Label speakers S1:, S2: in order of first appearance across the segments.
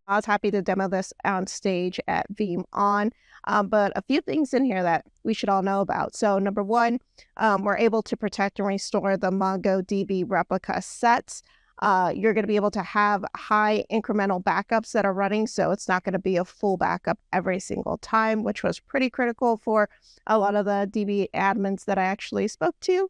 S1: I was happy to demo this on stage at Veeam On, but a few things in here that we should all know about. So number one, we're able to protect and restore the MongoDB replica sets. You're going to be able to have high incremental backups that are running, so it's not going to be a full backup every single time, which was pretty critical for a lot of the DB admins that I actually spoke to.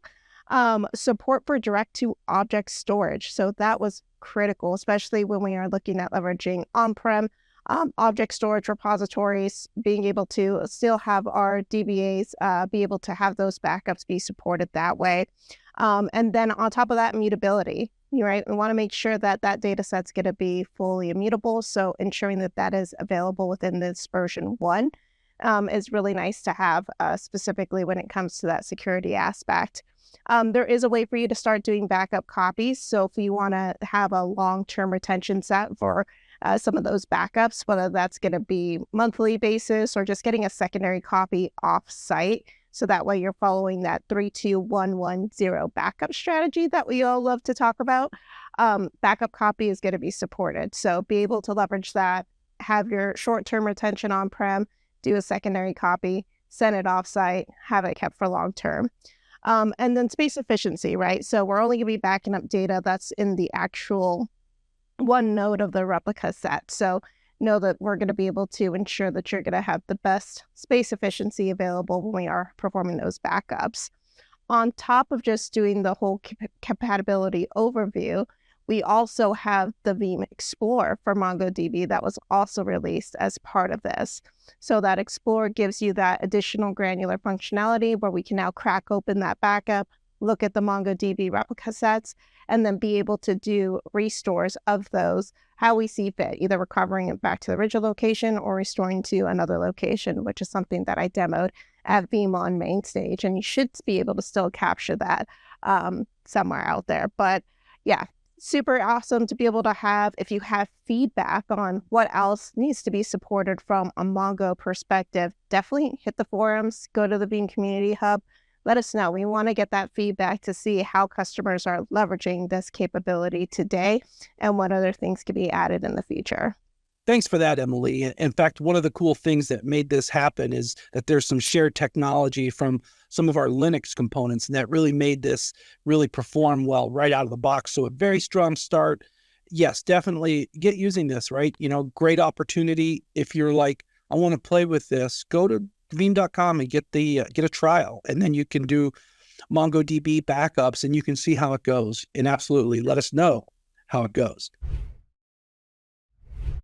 S1: Support for direct to object storage. So that was critical, especially when we are looking at leveraging on-prem object storage repositories, being able to still have our DBAs be able to have those backups be supported that way. And then on top of that, immutability, right? We want to make sure that that data set's going to be fully immutable. So ensuring that that is available within this version 1 is really nice to have, specifically when it comes to that security aspect. There is a way for you to start doing backup copies. So if you want to have a long-term retention set for some of those backups, whether that's going to be monthly basis or just getting a secondary copy off-site, so that way you're following that 3-2-1-1-0 backup strategy that we all love to talk about. Backup copy is going to be supported. So be able to leverage that, have your short-term retention on-prem, do a secondary copy, send it off-site, have it kept for long-term. And then space efficiency, right? So we're only going to be backing up data that's in the actual one node of the replica set. So know that we're going to be able to ensure that you're going to have the best space efficiency available when we are performing those backups. On top of just doing the whole compatibility overview, we also have the Veeam Explorer for MongoDB that was also released as part of this. So that Explorer gives you that additional granular functionality where we can now crack open that backup, look at the MongoDB replica sets, and then be able to do restores of those how we see fit, either recovering it back to the original location or restoring to another location, which is something that I demoed at Veeam on main stage. And you should be able to still capture that somewhere out there. But yeah, super awesome to be able to have. If you have feedback on what else needs to be supported from a Mongo perspective, definitely hit the forums, go to the Veeam Community Hub. Let us know. We want to get that feedback to see how customers are leveraging this capability today and what other things could be added in the future.
S2: Thanks for that, Emily. In fact, one of the cool things that made this happen is that there's some shared technology from some of our Linux components, and that really made this really perform well right out of the box. So a very strong start. Yes, definitely get using this, right? You know, great opportunity. If you're like, I want to play with this, go to veeam.com and get a trial, and then you can do MongoDB backups and you can see how it goes. And absolutely let us know how it goes.